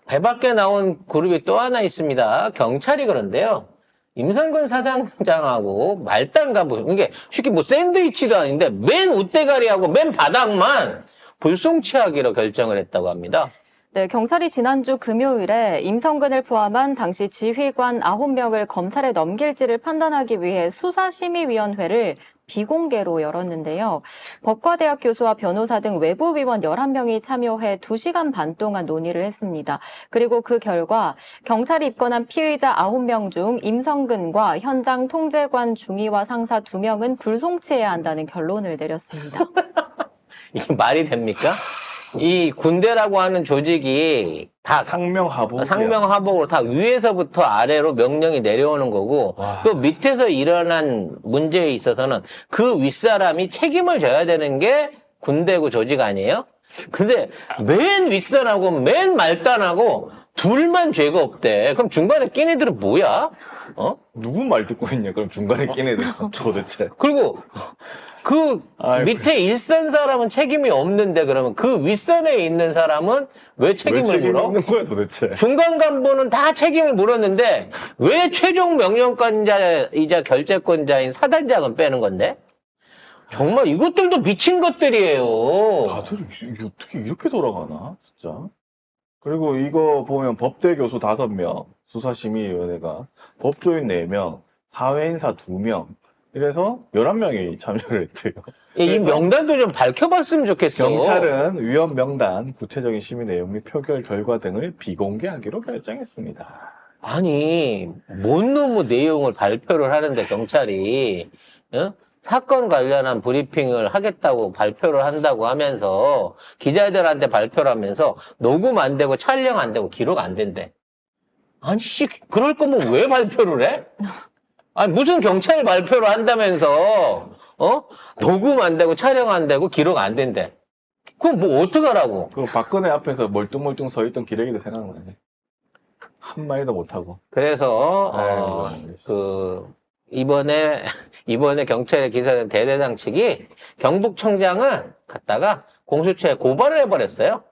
배 밖에 나온 그룹이 또 하나 있습니다. 경찰이 그런데요. 임성근 사단장하고 말단 간부, 이게 쉽게 뭐 샌드위치도 아닌데 맨 웃대가리하고 맨 바닥만 불송치하기로 결정을 했다고 합니다. 네, 경찰이 지난주 금요일에 임성근을 포함한 당시 지휘관 9명을 검찰에 넘길지를 판단하기 위해 수사심의위원회를 비공개로 열었는데요. 법과대학 교수와 변호사 등 외부 위원 11명이 참여해 2시간 반 동안 논의를 했습니다. 그리고 그 결과 경찰이 입건한 피의자 9명 중 임성근과 현장 통제관 중위와 상사 2명은 불송치해야 한다는 결론을 내렸습니다. 이게 말이 됩니까? 이 군대라고 하는 조직이 다 상명하복으로 다 위에서부터 아래로 명령이 내려오는 거고 와. 또 밑에서 일어난 문제에 있어서는 그 윗사람이 책임을 져야 되는 게 군대고 조직 아니에요? 근데 맨 윗선하고 맨 말단하고 둘만 죄가 없대. 그럼 중간에 낀 애들은 뭐야? 누구 말 듣고 있냐? 그럼 중간에 낀 애들 도대체. 그리고 그 아이고. 밑에 일선 사람은 책임이 없는데 그러면 그 윗선에 있는 사람은 왜 왜 책임을 책임이 물어? 있는 거야 도대체? 중간 간부는 다 책임을 물었는데 왜 최종 명령권자이자 결재권자인 사단장은 빼는 건데? 정말 이것들도 미친 것들이에요. 다들 이게 어떻게 이렇게 돌아가나 진짜. 그리고 이거 보면 법대 교수 5명, 수사심의위원회가 법조인 4명, 사회인사 2명, 이래서 11명이 참여를 했대요. 이 그래서 명단도 좀 밝혀봤으면 좋겠어. 경찰은 위원 명단, 구체적인 심의 내용 및 표결 결과 등을 비공개하기로 결정했습니다. 아니, 뭔 놈의 내용을 발표를 하는데 경찰이 사건 관련한 브리핑을 하겠다고 발표를 한다고 하면서 기자들한테 발표를 하면서 녹음 안 되고 촬영 안 되고 기록 안 된대. 아니 씨, 그럴 거면 왜 발표를 해? 아니 무슨 경찰 발표를 한다면서 녹음 안 되고 촬영 안 되고 기록 안 된대. 그럼 뭐 어떡하라고? 그 박근혜 앞에서 멀뚱멀뚱 서 있던 기레기도 생각나네. 한마디도 못하고. 그래서 아이고. 이번에 경찰에 기소된 대대장 측이 경북청장을 갖다가 공수처에 고발을 해버렸어요.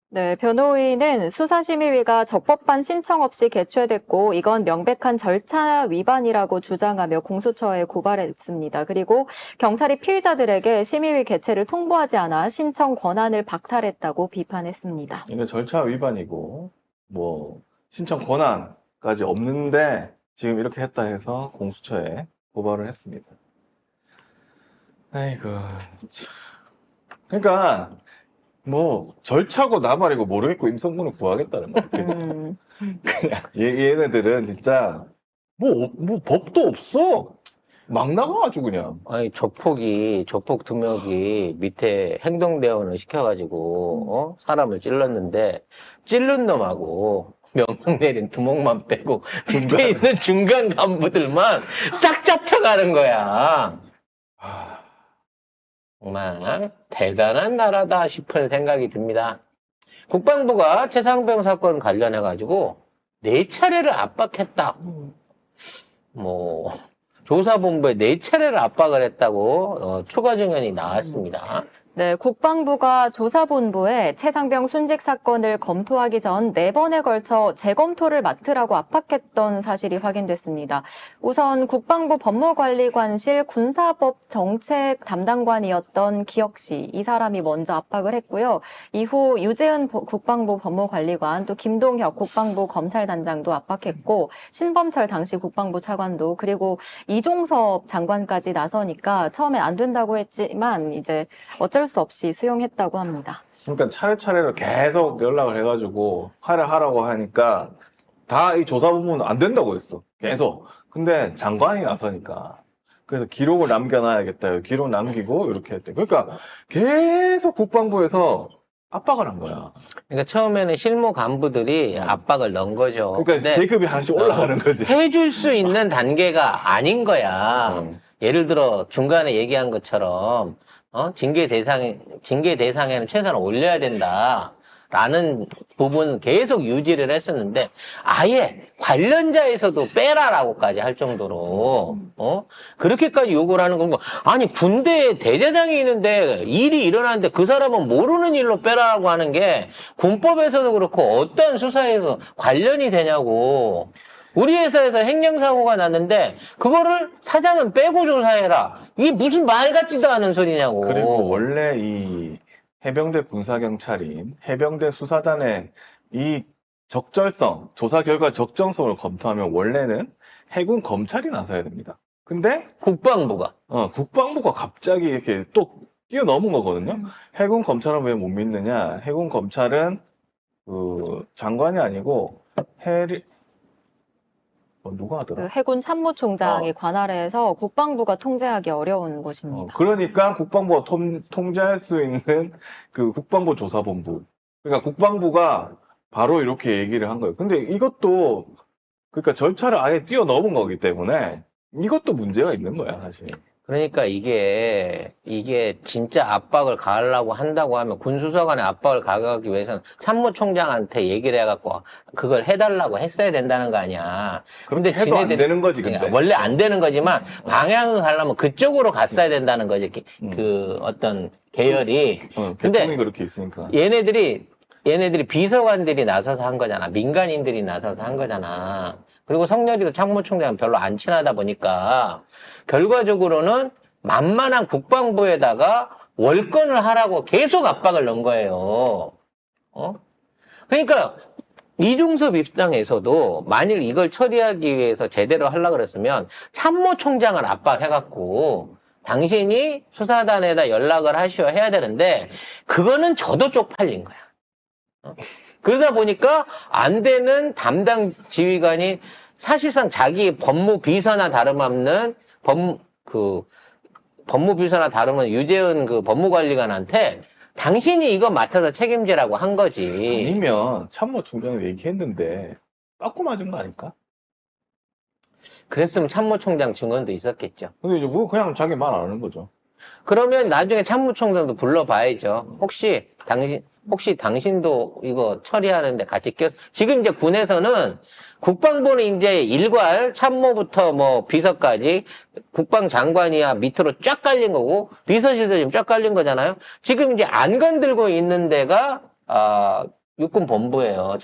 네, 변호인은 수사심의위가 적법한 신청 없이 개최됐고 이건 명백한 절차 위반이라고 주장하며 공수처에 고발했습니다. 그리고 경찰이 피의자들에게 심의위 개최를 통보하지 않아 신청 권한을 박탈했다고 비판했습니다. 이게 절차 위반이고 뭐 신청 권한까지 없는데 지금 이렇게 했다 해서 공수처에 고발을 했습니다. 아이고 참. 그러니까 뭐 절차고 나발이고 모르겠고 임성근을 구하겠다는 거야. 그냥 얘네들은 진짜 뭐 법도 없어. 막 나가가지고 그냥. 아니 조폭 2명이 밑에 행동대원을 시켜가지고 사람을 찔렀는데 찔른 놈하고 명령 내린 두목만 빼고 밑에 있는 중간 간부들만 싹 잡혀가는 거야. 정말 대단한 나라다 싶은 생각이 듭니다. 국방부가 최상병 사건 관련해가지고 4차례를 압박했다. 뭐 조사본부에 4차례를 압박을 했다고 초과 증언이 나왔습니다. 네, 국방부가 조사본부에 최상병 순직 사건을 검토하기 전 4번에 걸쳐 재검토를 맡으라고 압박했던 사실이 확인됐습니다. 우선 국방부 법무관리관실 군사법 정책 담당관이었던 기혁 씨, 이 사람이 먼저 압박을 했고요. 이후 유재은 국방부 법무관리관, 또 김동혁 국방부 검찰단장도 압박했고, 신범철 당시 국방부 차관도, 그리고 이종섭 장관까지 나서니까 처음엔 안 된다고 했지만 이제 어쩔 수 없이 수용했다고 합니다. 그러니까 차례차례로 계속 연락을 해가지고 하라고 하니까 다 이 조사본부는 안 된다고 했어. 계속. 근데 장관이 나서니까. 그래서 기록을 남겨놔야겠다. 기록 남기고 이렇게 했대. 그러니까 계속 국방부에서 압박을 한 거야. 그러니까 처음에는 실무 간부들이 압박을 넣은 거죠. 그러니까 근데 계급이 하나씩 올라가는 거지. 해줄 수 있는 단계가 아닌 거야. 음. 예를 들어 중간에 얘기한 것처럼 징계 대상에는 최소한 올려야 된다. 라는 부분 계속 유지를 했었는데 아예 관련자에서도 빼라라고까지 할 정도로 그렇게까지 요구를 하는 건 아니 군대에 대대장이 있는데 일이 일어나는데 그 사람은 모르는 일로 빼라고 하는 게 군법에서도 그렇고 어떤 수사에서 관련이 되냐고. 우리 회사에서 행정사고가 났는데 그거를 사장은 빼고 조사해라. 이게 무슨 말 같지도 않은 소리냐고. 그리고 원래 이 해병대 군사경찰인 해병대 수사단의 이 적절성, 조사 결과 적정성을 검토하면 원래는 해군 검찰이 나서야 됩니다. 근데 국방부가 국방부가 갑자기 이렇게 또 뛰어넘은 거거든요. 해군 검찰은 왜 못 믿느냐? 해군 검찰은 그 장관이 아니고 누가 하더라? 그 해군 참모총장이 관할해서 국방부가 통제하기 어려운 곳입니다. 그러니까 국방부가 통제할 수 있는 그 국방부 조사본부. 그러니까 국방부가 바로 이렇게 얘기를 한 거예요. 근데 이것도 그러니까 절차를 아예 뛰어넘은 거기 때문에 이것도 문제가 있는 거야, 사실. 그러니까 이게 진짜 압박을 가하려고 한다고 하면 군수사관에 압박을 가하기 위해서는 참모총장한테 얘기를 해갖고 그걸 해달라고 했어야 된다는 거 아니야. 그런데 해도 안 되는 거지, 근데. 그러니까 원래 안 되는 거지만 방향을 가려면 그쪽으로 갔어야 된다는 거지. 그 어떤 계열이. 근데 계통이 그렇게 있으니까. 얘네들이 비서관들이 나서서 한 거잖아. 민간인들이 나서서 한 거잖아. 그리고 성렬이도 참모총장은 별로 안 친하다 보니까 결과적으로는 만만한 국방부에다가 월권을 하라고 계속 압박을 넣은 거예요. 그러니까 이중섭 입장에서도 만일 이걸 처리하기 위해서 제대로 하려고 그랬으면 참모총장을 압박해갖고 당신이 수사단에다 연락을 하시오 해야 되는데 그거는 저도 쪽팔린 거야. 그러다 보니까 안 되는 담당 지휘관이 사실상 자기 법무비서나 다름없는 법무비서나 다름없는 유재은 그 법무관리관한테 당신이 이거 맡아서 책임지라고 한 거지. 아니면 참모총장이 얘기했는데 빠꾸 맞은 거 아닐까? 그랬으면 참모총장 증언도 있었겠죠. 근데 이제 뭐 그냥 자기 말 안 하는 거죠. 그러면 나중에 참모총장도 불러봐야죠. 혹시 당신도 이거 처리하는데 같이 지금 이제 군에서는 국방부는 이제 일괄 참모부터 뭐 비서까지 국방장관이야 밑으로 쫙 깔린 거고 비서실도 지금 쫙 깔린 거잖아요. 지금 이제 안 건들고 있는 데가 육군본부예요.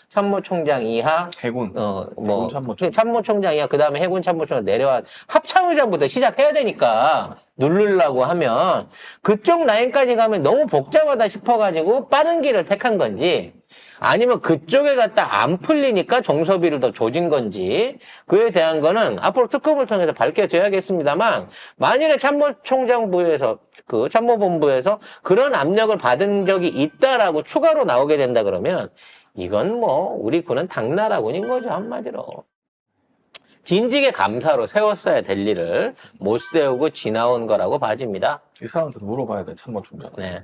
참모총장 이하 해군 참모총장. 참모총장 이하 그다음에 해군 참모총장 내려와 합참의장부터 시작해야 되니까 누르려고 하면 그쪽 라인까지 가면 너무 복잡하다 싶어가지고 빠른 길을 택한 건지 아니면 그쪽에 갔다 안 풀리니까 정서비를 더 조진 건지 그에 대한 거는 앞으로 특검을 통해서 밝혀져야겠습니다만 만일에 참모총장부에서 그 참모본부에서 그런 압력을 받은 적이 있다라고 추가로 나오게 된다 그러면 이건 뭐 우리 군은 당나라군인 거죠 한마디로. 진직의 감사로 세웠어야 될 일을 못 세우고 지나온 거라고 봐집니다. 이 사람한테 물어봐야 돼, 참모총장. 네.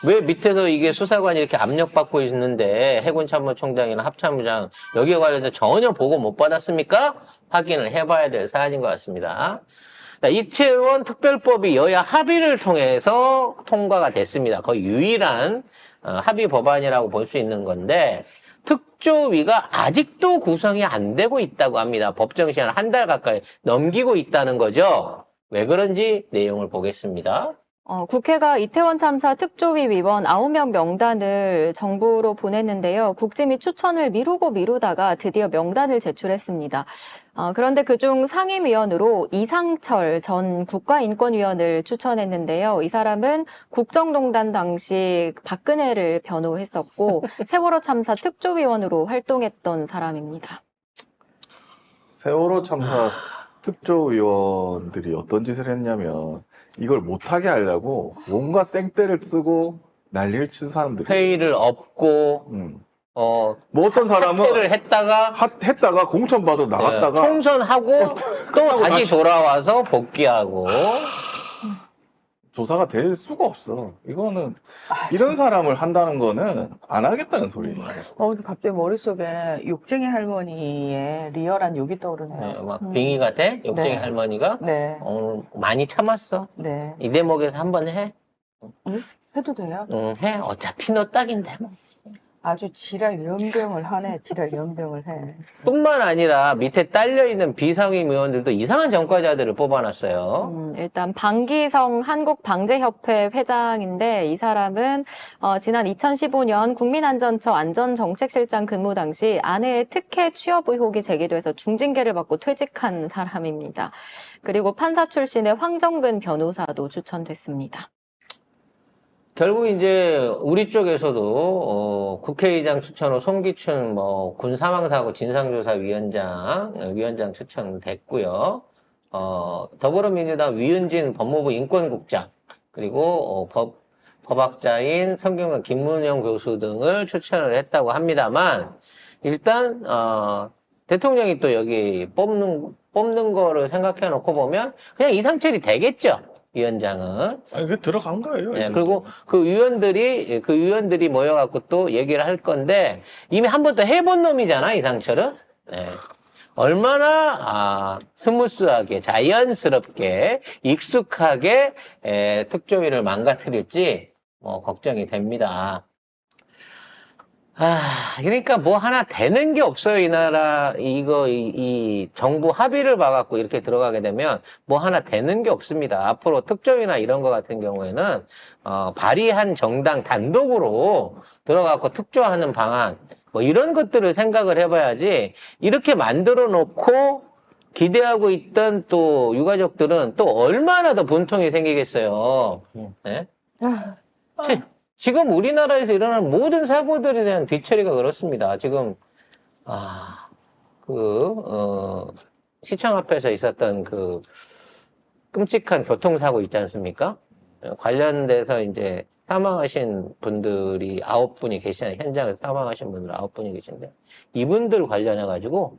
왜 밑에서 이게 수사관이 이렇게 압력받고 있는데 해군 참모총장이나 합참의장 여기에 관련해서 전혀 보고 못 받았습니까? 확인을 해봐야 될 사안인 것 같습니다. 이채원 특별법이 여야 합의를 통해서 통과가 됐습니다. 거의 유일한 합의 법안이라고 볼 수 있는 건데 특조위가 아직도 구성이 안 되고 있다고 합니다. 법정 시간 한 달 가까이 넘기고 있다는 거죠. 왜 그런지 내용을 보겠습니다. 국회가 이태원 참사 특조위 위원 9명 명단을 정부로 보냈는데요. 국짐이 추천을 미루다가 드디어 명단을 제출했습니다. 그런데 그중 상임위원으로 이상철 전 국가인권위원을 추천했는데요. 이 사람은 국정농단 당시 박근혜를 변호했었고 세월호 참사 특조위원으로 활동했던 사람입니다. 세월호 참사 특조위원들이 어떤 짓을 했냐면 이걸 못하게 하려고 뭔가 생떼를 쓰고 난리를 치는 사람들이 회의를 업고 뭐 어떤 사람은 사퇴를 했다가 공천 받으러 나갔다가 총선하고 또 다시 돌아와서 복귀하고 조사가 될 수가 없어. 이거는 이런 사람을 한다는 거는 안 하겠다는 소리예요. 갑자기 머릿속에 욕쟁이 할머니의 리얼한 욕이 떠오르네요. 막 빙의가 돼? 욕쟁이 할머니가? 네. 많이 참았어. 네. 이 대목에서 한번 해. 해도 돼요? 해. 어차피 너 딱인데 뭐. 아주 지랄 연병을 하네. 지랄 연병을 해. 뿐만 아니라 밑에 딸려있는 비상임 의원들도 이상한 전과자들을 뽑아놨어요. 일단 방기성 한국방재협회 회장인데 이 사람은 지난 2015년 국민안전처 안전정책실장 근무 당시 아내의 특혜 취업 의혹이 제기돼서 중징계를 받고 퇴직한 사람입니다. 그리고 판사 출신의 황정근 변호사도 추천됐습니다. 결국 이제 우리 쪽에서도 국회의장 추천 후 송기춘 군 사망사고 진상조사위원장 추천됐고요. 더불어민주당 위은진 법무부 인권국장 그리고 법학자인 성균관 김문영 교수 등을 추천을 했다고 합니다만 일단 대통령이 또 여기 뽑는 거를 생각해 놓고 보면 그냥 이상철이 되겠죠. 위원장은. 아니, 그 들어간 거예요. 네, 이제. 그리고 그 위원들이 모여갖고 또 얘기를 할 건데, 이미 한 번 더 해본 놈이잖아, 이상철은. 네. 얼마나, 스무스하게, 자연스럽게, 익숙하게, 특조위를 망가뜨릴지, 걱정이 됩니다. 그러니까 뭐 하나 되는 게 없어요, 이 나라. 이 정부 합의를 봐갖고 이렇게 들어가게 되면 뭐 하나 되는 게 없습니다. 앞으로 특조위나 이런 거 같은 경우에는, 발의한 정당 단독으로 들어가고 특조하는 방안, 뭐 이런 것들을 생각을 해봐야지, 이렇게 만들어 놓고 기대하고 있던 또 유가족들은 또 얼마나 더 분통이 생기겠어요. 네? 지금 우리나라에서 일어나는 모든 사고들에 대한 뒤처리가 그렇습니다. 지금, 시청 앞에서 있었던 그 끔찍한 교통사고 있지 않습니까? 관련돼서 이제 사망하신 분들이 9분이 계시잖아요. 현장에서 사망하신 분들 9분이 계신데, 이분들 관련해가지고,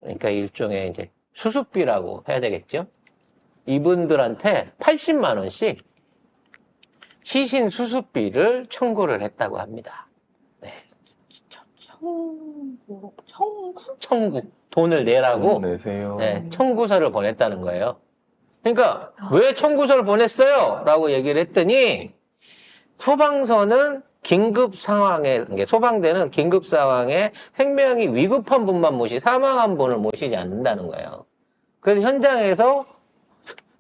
그러니까 일종의 이제 수습비라고 해야 되겠죠? 이분들한테 80만 원씩 시신 수습비를 청구를 했다고 합니다. 네. 청구. 돈을 내라고 돈 내세요. 네, 청구서를 보냈다는 거예요. 그러니까 왜 청구서를 보냈어요? 라고 얘기를 했더니 소방서는 긴급 상황에, 소방대는 긴급 상황에 생명이 위급한 분만 모시 사망한 분을 모시지 않는다는 거예요. 그래서 현장에서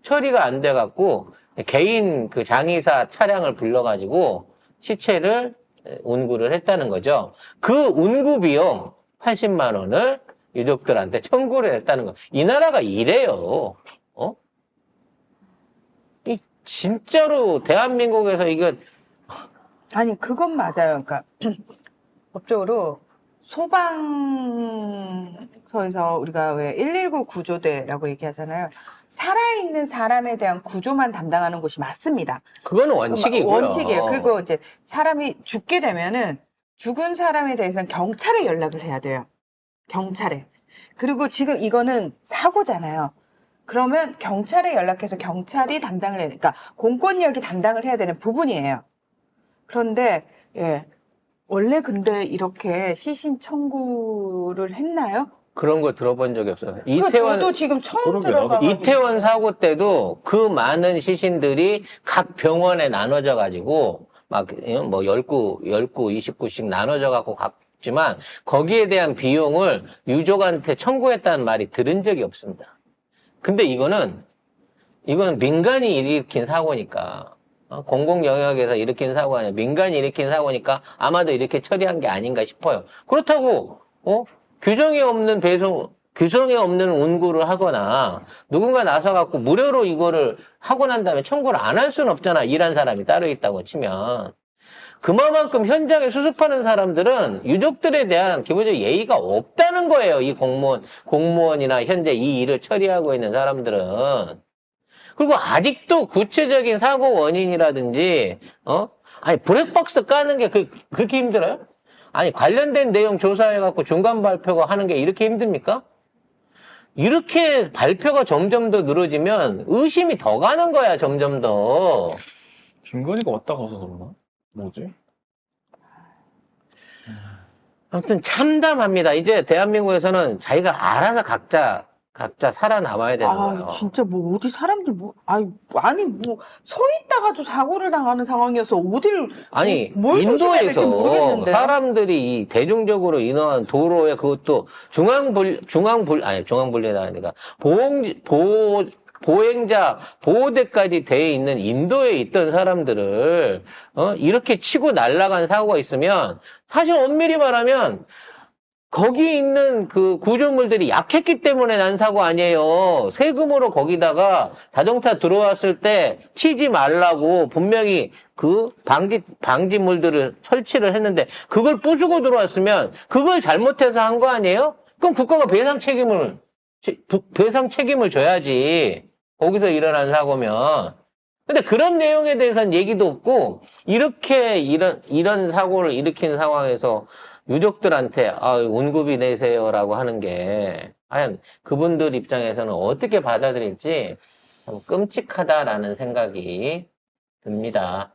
처리가 안 돼갖고 개인 그 장의사 차량을 불러가지고 시체를 운구를 했다는 거죠. 그 운구 비용 80만 원을 유족들한테 청구를 했다는 거. 이 나라가 이래요. 이 진짜로 대한민국에서 이거 아니, 그건 맞아요. 그러니까 법적으로 소방서에서 우리가 왜 119 구조대라고 얘기하잖아요. 살아있는 사람에 대한 구조만 담당하는 곳이 맞습니다. 그거는 원칙이고요. 원칙이에요. 그리고 이제 사람이 죽게 되면은 죽은 사람에 대해서는 경찰에 연락을 해야 돼요. 경찰에. 그리고 지금 이거는 사고잖아요. 그러면 경찰에 연락해서 경찰이 담당을 해야 돼. 그러니까 공권력이 담당을 해야 되는 부분이에요. 그런데 원래 근데 이렇게 시신 청구를 했나요? 그런 거 들어본 적이 없어요. 저도 지금 처음 들어봐가지고. 이태원 사고 때도 그 많은 시신들이 각 병원에 나눠져 가지고 막 뭐 10구, 29씩 나눠져 갖고 갔지만 거기에 대한 비용을 유족한테 청구했다는 말이 들은 적이 없습니다. 근데 이거는 민간이 일으킨 사고니까 공공 영역에서 일으킨 사고가 아니라 민간이 일으킨 사고니까 아마도 이렇게 처리한 게 아닌가 싶어요. 그렇다고 규정에 없는 운구를 하거나 누군가 나서갖고 무료로 이거를 하고 난 다음에 청구를 안 할 수는 없잖아. 일한 사람이 따로 있다고 치면. 그만큼 현장에 수습하는 사람들은 유족들에 대한 기본적인 예의가 없다는 거예요. 이 공무원이나 현재 이 일을 처리하고 있는 사람들은. 그리고 아직도 구체적인 사고 원인이라든지, 아니, 블랙박스 까는 게 그렇게 힘들어요? 아니, 관련된 내용 조사해갖고 중간 발표가 하는 게 이렇게 힘듭니까? 이렇게 발표가 점점 더 늘어지면 의심이 더 가는 거야, 점점 더. 김건희가 왔다 가서 그러나? 뭐지? 아무튼 참담합니다. 이제 대한민국에서는 자기가 알아서 각자 각자 살아남아야 되는 거예요. 진짜 뭐 어디 사람들 뭐 아니 뭐 서 있다가도 사고를 당하는 상황이어서 어디를 아니, 뭘 조심해야 될지 인도에서 모르겠는데. 사람들이 이 대중적으로 인허한 도로에 그것도 중앙분리가 아니라 보행자 보호대까지 돼 있는 인도에 있던 사람들을 이렇게 치고 날아간 사고가 있으면 사실 엄밀히 말하면 거기 있는 그 구조물들이 약했기 때문에 난 사고 아니에요. 세금으로 거기다가 자동차 들어왔을 때 치지 말라고 분명히 그 방지물들을 설치를 했는데 그걸 부수고 들어왔으면 그걸 잘못해서 한 거 아니에요? 그럼 국가가 배상 책임을 져야지. 거기서 일어난 사고면. 근데 그런 내용에 대해서는 얘기도 없고 이렇게 이런 사고를 일으킨 상황에서 유족들한테 운급이 내세요라고 하는 게 과연 그분들 입장에서는 어떻게 받아들일지 참 끔찍하다라는 생각이 듭니다.